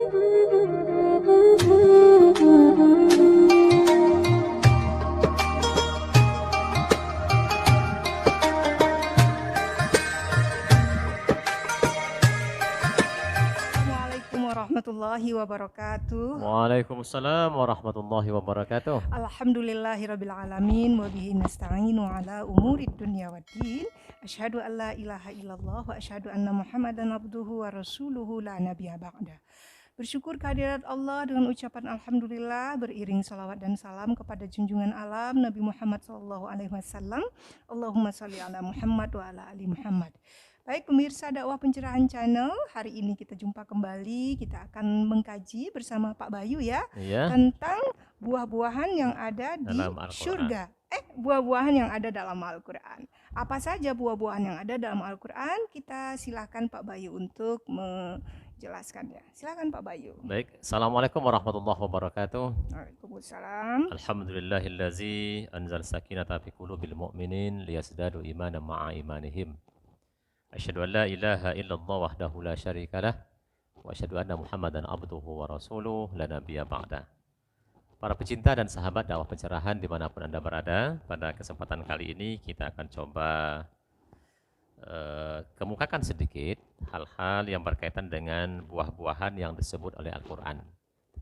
Assalamualaikum warahmatullahi wabarakatuh. Waalaikumsalam warahmatullahi wabarakatuh. Alhamdulillahirabbil alamin wa bihi nasta'inu ala umurid dunya waddin. Asyhadu an la ilaha illallah wa asyhadu anna Muhammadan abduhu wa rasuluhu la nabiyya ba'da. Bersyukur kehadirat Allah dengan ucapan alhamdulillah, beriring salawat dan salam kepada junjungan alam Nabi Muhammad SAW. Allahumma shalli ala Muhammad wa ala ali Muhammad. Baik pemirsa dakwah pencerahan channel, hari ini kita jumpa kembali. Kita akan mengkaji bersama Pak Bayu ya, tentang buah-buahan yang ada di surga. Buah-buahan yang ada dalam Al-Quran. Apa saja buah-buahan yang ada dalam Al-Quran? Kita silakan Pak Bayu untuk menjelaskannya. Silakan Pak Bayu. Baik, Assalamualaikum warahmatullahi wabarakatuh. Waalaikumsalam. Alhamdulillahillazi anzal sakinata fi qulubil mu'minin liyazdadu imanan ma'a imanihim. Asyhadu an la ilaha illallah wahdahu la syarikalah wa asyhadu anna Muhammadan abduhu wa rasuluh la nabiyya ba'da. Para pecinta dan sahabat dakwah pencerahan dimanapun Anda berada, pada kesempatan kali ini kita akan coba kemukakan sedikit hal-hal yang berkaitan dengan buah-buahan yang disebut oleh Al-Quran.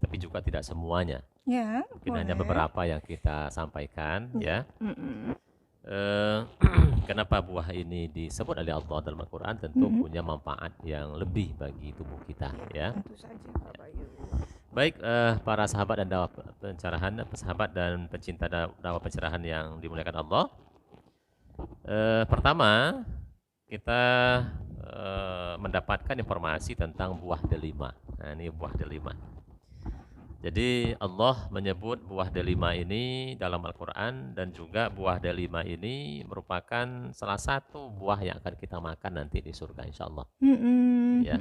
Tapi juga tidak semuanya. Ya, mungkin hanya beberapa yang kita sampaikan ya. Kenapa buah ini disebut oleh Allah dalam Al-Quran? Tentu punya manfaat yang lebih bagi tubuh kita ya. Tentu saja Pak Bayu. Baik, para sahabat dan dakwah pencerahan, sahabat dan pencinta dakwah pencerahan yang dimuliakan Allah. Pertama, kita mendapatkan informasi tentang buah delima. Nah, ini buah delima. Jadi Allah menyebut buah delima ini dalam Al-Quran, dan juga buah delima ini merupakan salah satu buah yang akan kita makan nanti di surga insya Allah. Ya.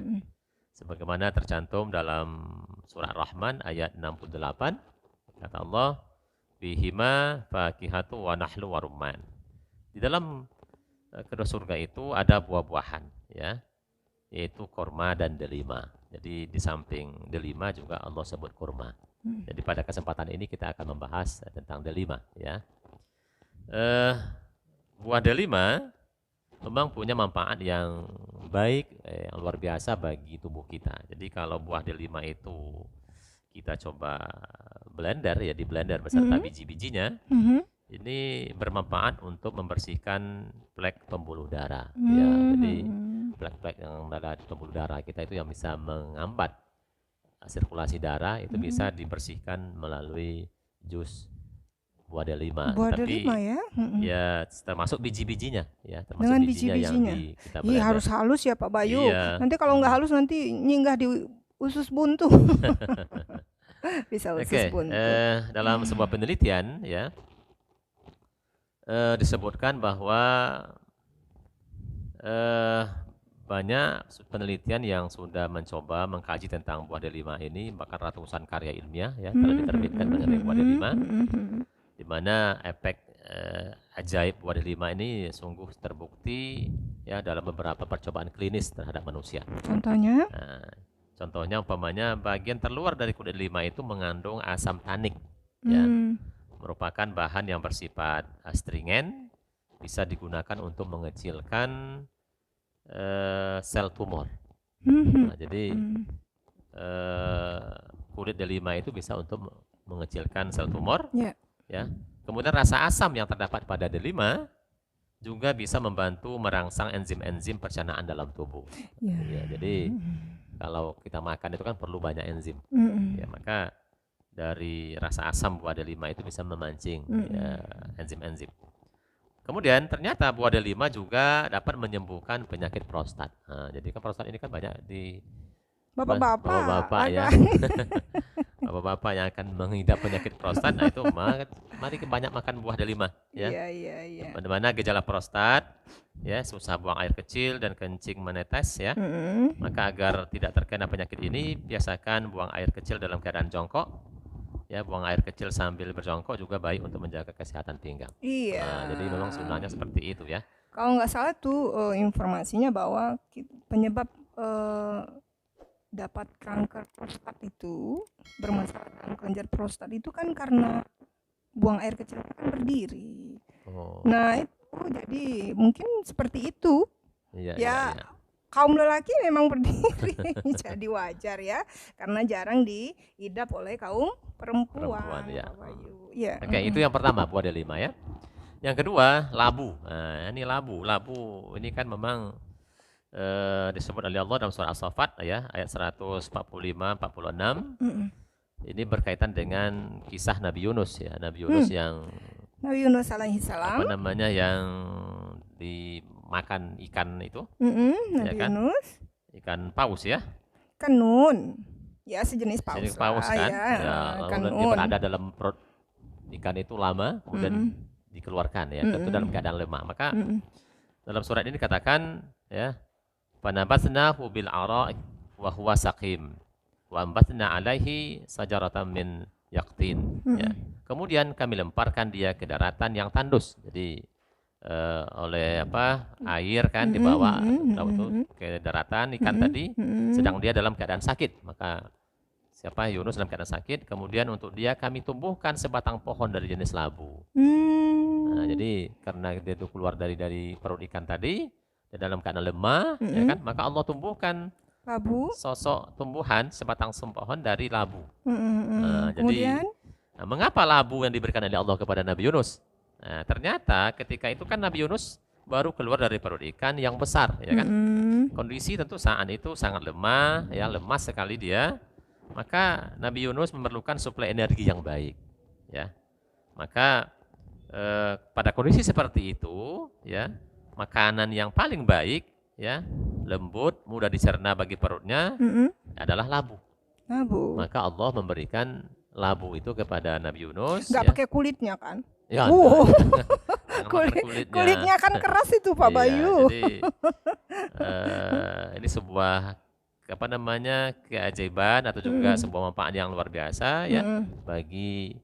Sebagaimana tercantum dalam surah Ar-Rahman ayat 68, kata Allah, bihima fakihatu wa nahlu wa rumman. Di dalam kedua surga itu ada buah-buahan ya, yaitu kurma dan delima. Jadi di samping delima juga Allah sebut kurma. Jadi pada kesempatan ini kita akan membahas tentang delima ya. Buah delima memang punya manfaat yang baik, yang luar biasa bagi tubuh kita. Jadi kalau buah delima itu kita coba blender ya, di blender beserta biji-bijinya, ini bermanfaat untuk membersihkan flek pembuluh darah ya. Jadi flek-flek yang ada di pembuluh darah kita itu yang bisa mengambat sirkulasi darah itu bisa dibersihkan melalui jus buah delima. Buah tapi delima ya? Ya termasuk biji-bijinya ya, termasuk dengan biji-bijinya yang kita blender. Harus halus ya Pak Bayu. Iya. Nanti kalau nggak halus nanti nyinggah di usus buntu. Bisa usus buntu. Dalam sebuah penelitian ya, disebutkan bahwa banyak penelitian yang sudah mencoba mengkaji tentang buah delima ini, bahkan ratusan karya ilmiah ya telah diterbitkan mengenai buah delima, di mana efek ajaib buah delima ini sungguh terbukti ya dalam beberapa percobaan klinis terhadap manusia. Contohnya? Contohnya umpamanya bagian terluar dari kulit delima itu mengandung asam tanik ya, merupakan bahan yang bersifat astringen, bisa digunakan untuk mengecilkan sel tumor. Nah, jadi kulit delima itu bisa untuk mengecilkan sel tumor. Ya. Kemudian rasa asam yang terdapat pada delima juga bisa membantu merangsang enzim-enzim pencernaan dalam tubuh. Ya, jadi kalau kita makan itu kan perlu banyak enzim. Ya, maka dari rasa asam buah delima itu bisa memancing ya, enzim-enzim. Kemudian ternyata buah delima juga dapat menyembuhkan penyakit prostat. Nah, jadi kan prostat ini kan banyak di bapak-bapak ya. Bapak-bapak yang akan mengidap penyakit prostat. Nah itu mari banyak makan buah delima ya. Iya. Mana gejala prostat ya, susah buang air kecil dan kencing menetes ya. Maka agar tidak terkena penyakit ini, biasakan buang air kecil dalam keadaan jongkok. Ya, buang air kecil sambil berjongkok juga baik untuk menjaga kesehatan pinggang. Iya. Nah, jadi memang sunnahnya seperti itu ya. Kalau nggak salah tuh informasinya bahwa penyebab dapat kanker prostat itu, bermasalah dengan kelenjar prostat itu kan karena buang air kecil kan berdiri. Nah itu jadi mungkin seperti itu. Ya, kaum lelaki memang berdiri, jadi wajar ya, karena jarang diidap oleh kaum perempuan. Ya. Oke, itu yang pertama, buah delima ya. Yang kedua, labu. Nah, ini labu ini kan memang disebut oleh Allah dalam surah As-Saffat ya, ayat 145-46. Ini berkaitan dengan kisah Nabi Yunus ya, Nabi Yunus alaihi salam. Apa namanya, yang dimakan ikan itu? Nabi kan? Yunus. Ikan paus ya? Ikan nun. Ya, sejenis paus. Sejenis paus kan? Ya, lalu dia berada dalam perut ikan itu lama, kemudian dikeluarkan ya, tentu dalam keadaan lemah. Maka dalam surat ini dikatakan ya, fanabatsnahu bil ara'i wa huwa saqim wa ambatna alaihi sajaratan min yaqtin ya. Kemudian kami lemparkan dia ke daratan yang tandus. Jadi oleh air kan dibawa ke daratan ikan tadi, sedang dia dalam keadaan sakit. Maka Yunus dalam keadaan sakit, kemudian untuk dia kami tumbuhkan sebatang pohon dari jenis labu. Nah, jadi karena dia itu keluar dari perut ikan tadi dan dalam keadaan lemah, ya kan, maka Allah tumbuhkan labu, sosok tumbuhan sebatang pohon dari labu. Kemudian, jadi mengapa labu yang diberikan oleh Allah kepada Nabi Yunus? Nah, ternyata ketika itu kan Nabi Yunus baru keluar dari perut ikan yang besar, ya kan? Kondisi tentu saat itu sangat lemah, ya, lemas sekali dia. Maka Nabi Yunus memerlukan suplai energi yang baik, ya. Maka pada kondisi seperti itu, ya, makanan yang paling baik, ya, lembut, mudah dicerna bagi perutnya adalah labu. Maka Allah memberikan labu itu kepada Nabi Yunus. Nggak pakai kulitnya kan? Ya, kulitnya kan keras itu Pak Bayu. Jadi ini sebuah keajaiban atau juga sebuah manfaat yang luar biasa ya bagi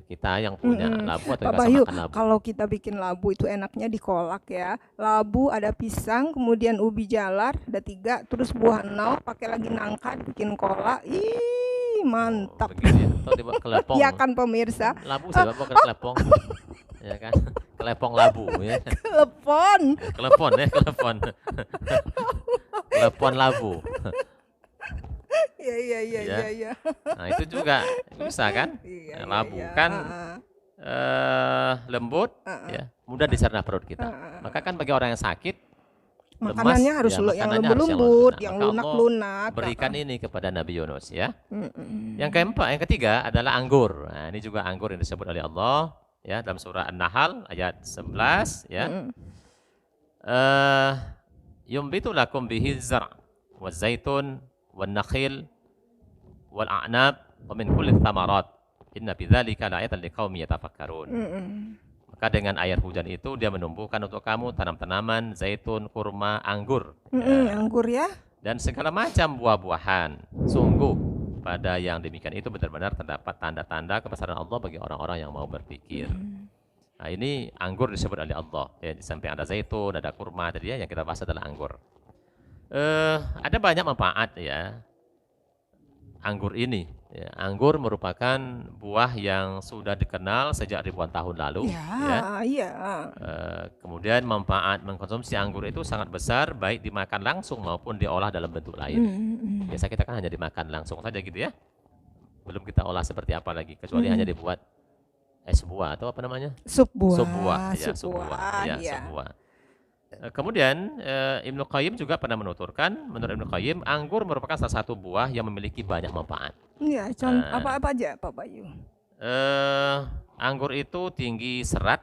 kita yang punya labu atau Pak Bayu, kalau kita bikin labu itu enaknya dikolak ya. Labu ada pisang, kemudian ubi jalar, ada 3, terus buah nau, pakai lagi nangka, bikin kolak. Ih, mantap. Atau dibuat kelepong. Iya kan pemirsa. Labu saya pakai kelepong. Ya kan? Kelepong labu ya. Kelepon ya, kelepon. Kelepon labu. Iya. Nah, itu juga bisa kan? Labu kan lembut, ya, mudah dicerna perut kita. Maka kan bagi orang yang sakit, makanannya harus yang lembut, yang lunak-lunak. Berikan ini kepada Nabi Yunus ya. Yang ketiga adalah anggur. Nah, ini juga anggur yang disebut oleh Allah ya dalam surah An-Nahl ayat 11 ya. Yumbitu lakum bihi zar' wa zaitun wan nakhil wal a'nab wa min kulli thamarat inna bidzalika la'ayatan liqaumin yatafakkarun. Maka dengan air hujan itu dia menumbuhkan untuk kamu tanam-tanaman, zaitun, kurma, anggur. Anggur ya. Dan segala macam buah-buahan. Sungguh pada yang demikian itu benar-benar terdapat tanda-tanda kebesaran Allah bagi orang-orang yang mau berpikir. Nah, ini anggur disebut oleh Allah. Ya, di samping ada zaitun, ada kurma tadi ya, yang kita bahas adalah anggur. Ada banyak manfaat ya anggur ini. Ya, anggur merupakan buah yang sudah dikenal sejak ribuan tahun lalu. Kemudian manfaat mengkonsumsi anggur itu sangat besar, baik dimakan langsung maupun diolah dalam bentuk lain. Biasa kita kan hanya dimakan langsung saja gitu ya. Belum kita olah seperti apa lagi, kecuali hanya dibuat es buah atau apa namanya? Sup buah. Sup buah. Kemudian Ibnu Qayyim juga pernah menuturkan, menurut Ibnu Qayyim, anggur merupakan salah satu buah yang memiliki banyak manfaat. Iya, apa aja Pak Bayu? Anggur itu tinggi serat,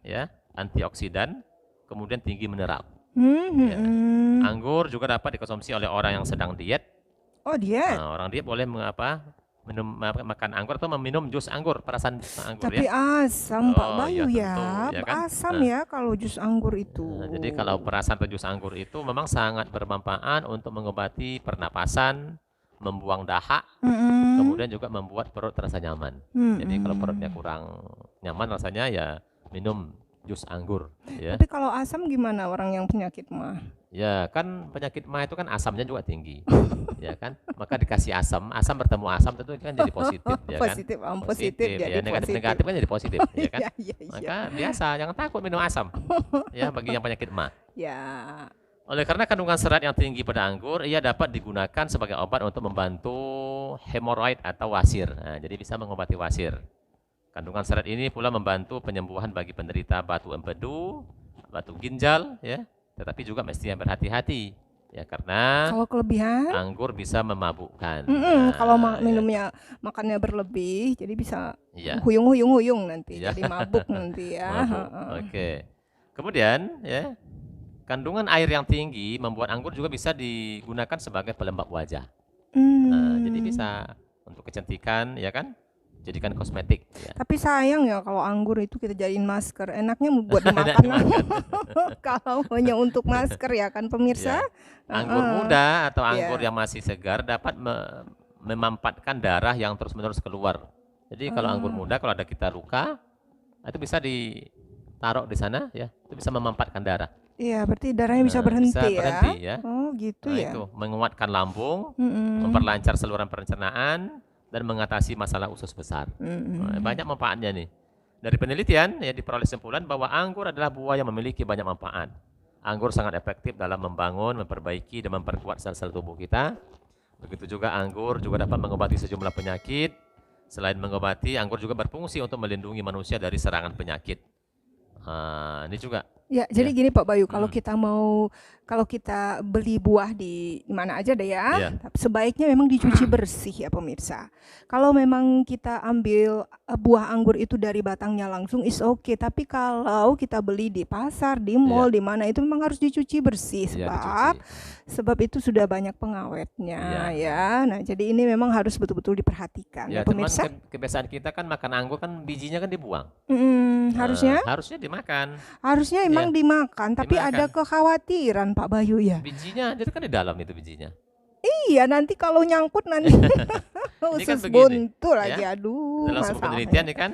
ya, antioksidan, kemudian tinggi mineral. Ya. Anggur juga dapat dikonsumsi oleh orang yang sedang diet. Oh, diet. Nah, orang diet boleh makan anggur atau meminum jus anggur, perasan anggur. Tapi ya. Asam Pak Bayu ya, kan? Asam ya kalau jus anggur itu. Jadi kalau perasan atau jus anggur itu memang sangat bermanfaat untuk mengobati pernapasan, membuang dahak, kemudian juga membuat perut terasa nyaman. Jadi kalau perutnya kurang nyaman rasanya ya minum jus anggur. Ya. Tapi kalau asam gimana orang yang penyakit mah? Ya kan penyakit mah itu kan asamnya juga tinggi, ya kan. Maka dikasih asam, asam bertemu asam tentu kan jadi positif, ya kan. Positif jadi ya, negatif kan jadi positif, ya kan. Iya. Maka biasa, jangan takut minum asam, ya bagi yang penyakit mah. Ya. Oleh karena kandungan serat yang tinggi pada anggur, ia dapat digunakan sebagai obat untuk membantu hemoroid atau wasir. Nah, jadi bisa mengobati wasir. Kandungan serat ini pula membantu penyembuhan bagi penderita batu empedu, batu ginjal, ya. Tetapi juga mestinya berhati-hati, ya karena kalau kelebihan anggur bisa memabukkan. Kalau minumnya makannya berlebih, jadi bisa ya. huyung nanti, jadi mabuk nanti ya. Oke. Kemudian ya, kandungan air yang tinggi membuat anggur juga bisa digunakan sebagai pelembab wajah. Nah, jadi bisa untuk kecantikan, ya kan? Jadikan kosmetik. Ya. Tapi sayang ya kalau anggur itu kita jadiin masker. Enaknya buat dimakan. Kalau hanya untuk masker ya kan pemirsa. Ya. Anggur muda atau anggur yang masih segar dapat memampatkan darah yang terus-menerus keluar. Jadi kalau anggur muda, kalau ada kita luka, itu bisa ditaruh di sana, ya, itu bisa memampatkan darah. Iya, berarti darahnya bisa berhenti ya. Oh gitu ya. Itu menguatkan lambung, memperlancar saluran pencernaan, dan mengatasi masalah usus besar. Banyak manfaatnya nih. Dari penelitian ya diperoleh kesimpulan bahwa anggur adalah buah yang memiliki banyak manfaat. Anggur sangat efektif dalam membangun, memperbaiki, dan memperkuat sel-sel tubuh kita. Begitu juga anggur juga dapat mengobati sejumlah penyakit. Selain mengobati, anggur juga berfungsi untuk melindungi manusia dari serangan penyakit. Ini juga. Ya, jadi gini Pak Bayu, kalau kita beli buah di mana aja deh ya, sebaiknya memang dicuci bersih ya pemirsa. Kalau memang kita ambil buah anggur itu dari batangnya langsung is oke, tapi kalau kita beli di pasar, di mall, di mana itu memang harus dicuci bersih sebab itu sudah banyak pengawetnya ya. Nah, jadi ini memang harus betul-betul diperhatikan ya pemirsa. Kebiasaan kita kan makan anggur kan bijinya kan dibuang. Harusnya dimakan. Harusnya emang dimakan, tapi ada kekhawatiran Pak Bayu ya. Bijinya itu kan di dalam itu bijinya. Iya, nanti kalau nyangkut nanti usus kan buntu lagi, aduh. Dalam sebuah penelitian nih kan,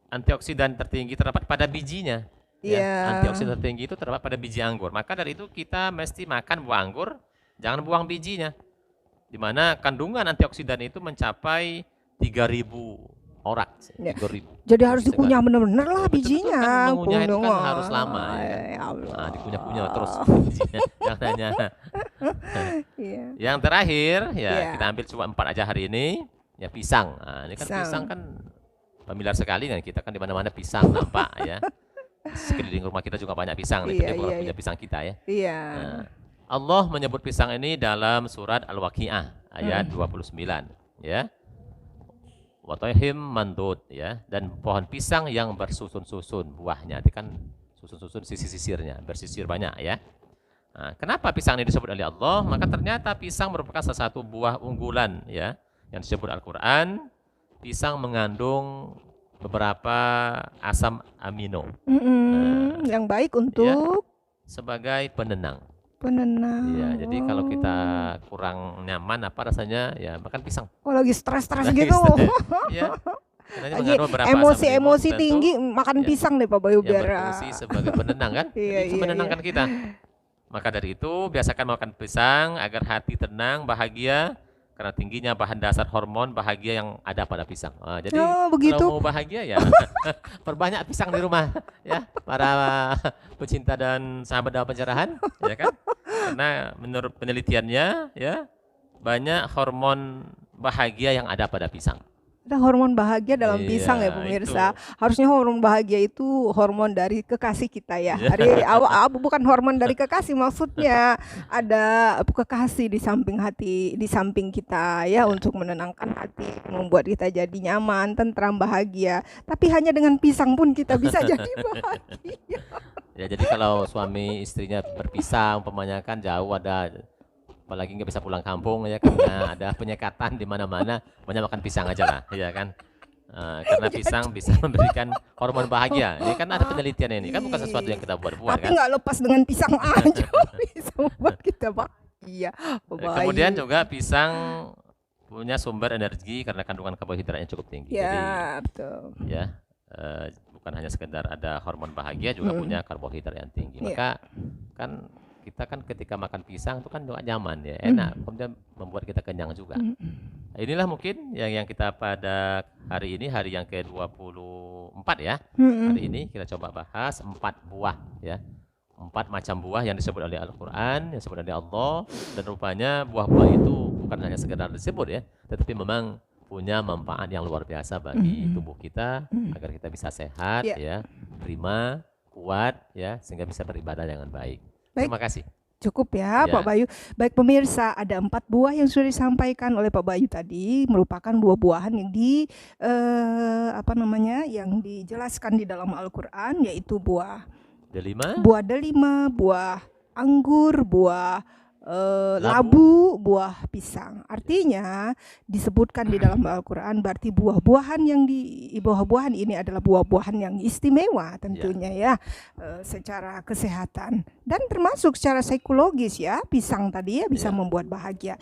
antioksidan tertinggi terdapat pada bijinya. Antioksidan tertinggi itu terdapat pada biji anggur. Maka dari itu kita mesti makan buah anggur, jangan buang bijinya. Di mana kandungan antioksidan itu mencapai 3.000 orang. 3.000. Jadi harus dikunyah benar-benar lah bijinya. Kan mengunyah itu kan harus lama ya. Dikunyah-kunyah terus bijinya. Katanya. Yang terakhir ya kita ambil cuma 4 aja hari ini. Ya pisang. Ini kan pisang kan familiar sekali kan, kita kan di mana-mana pisang nampak ya. Sekeliling rumah kita juga banyak pisang nih, punya pisang kita ya. Allah menyebut pisang ini dalam surat Al-Waqiah ayat 29 ya. Watayhim mandud ya, dan pohon pisang yang bersusun-susun buahnya, itu kan susun-susun sisir-sisirnya, bersisir banyak ya. Nah, kenapa pisang ini disebut oleh Allah? Maka ternyata pisang merupakan salah satu buah unggulan ya, yang disebut Al-Quran. Pisang mengandung beberapa asam amino yang baik untuk sebagai penenang. Ya, jadi kalau kita kurang nyaman apa rasanya ya makan pisang. Oh, lagi stres-stres gitu. Ya. Lagi emosi tinggi makan pisang deh Pak Bayu biar berfungsi sebagai penenang kan? Itu menenangkan kita. Maka dari itu biasakan makan pisang agar hati tenang, bahagia. Karena tingginya bahan dasar hormon bahagia yang ada pada pisang. Jadi kalau mau bahagia ya perbanyak pisang di rumah ya para pecinta dan sahabat dalam pencerahan ya kan. Karena menurut penelitiannya ya banyak hormon bahagia yang ada pada pisang. Ada hormon bahagia dalam pisang ya pemirsa. Harusnya hormon bahagia itu hormon dari kekasih kita ya. Bukan hormon dari kekasih, maksudnya ada kekasih di samping hati, di samping kita ya, untuk menenangkan hati, membuat kita jadi nyaman, tentram, bahagia. Tapi hanya dengan pisang pun kita bisa jadi bahagia. Ya, jadi kalau suami istrinya berpisah, umpamanya kan jauh, apalagi nggak bisa pulang kampung ya karena ada penyekatan di mana-mana, banyak makan pisang aja lah, ya kan? Karena pisang bisa memberikan hormon bahagia. Ini kan ada penelitian ini, kan bukan sesuatu yang kita buat-buat. Tapi nggak lepas dengan pisang aja, bisa membuat kita bahagia. Kemudian juga pisang punya sumber energi karena kandungan karbohidratnya cukup tinggi. Ya, betul. Ya, bukan hanya sekedar ada hormon bahagia, juga punya karbohidrat yang tinggi. Maka kan kita kan ketika makan pisang itu kan juga nyaman ya, enak, kemudian membuat kita kenyang juga. Inilah mungkin yang kita pada hari ini, hari yang ke-24 ya. Hari ini kita coba bahas 4 buah ya. 4 macam buah yang disebut oleh Al-Quran, yang disebut oleh Allah, dan rupanya buah-buah itu bukan hanya sekedar disebut ya, tetapi memang punya manfaat yang luar biasa bagi tubuh kita, agar kita bisa sehat ya, prima, kuat ya, sehingga bisa beribadah dengan baik. Terima kasih. Cukup ya, Pak Bayu. Baik pemirsa, ada 4 buah yang sudah disampaikan oleh Pak Bayu tadi, merupakan buah-buahan yang yang dijelaskan di dalam Al-Quran, yaitu buah delima, buah anggur, buah labu, buah pisang. Artinya disebutkan di dalam Al-Quran, berarti buah-buahan ini adalah buah-buahan yang istimewa tentunya ya, secara kesehatan dan termasuk secara psikologis ya. Pisang tadi ya bisa membuat bahagia.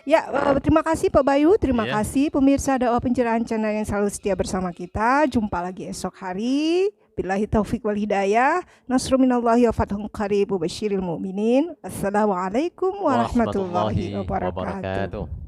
Ya, terima kasih Pak Bayu, terima kasih pemirsa Dakwah Pencerahan Channel yang selalu setia bersama kita. Jumpa lagi esok hari. Billahi taufiq wal hidayah. Nasrun minallahi wa fathun qarib wa basyiril mu'minin. Assalamualaikum warahmatullahi wabarakatuh.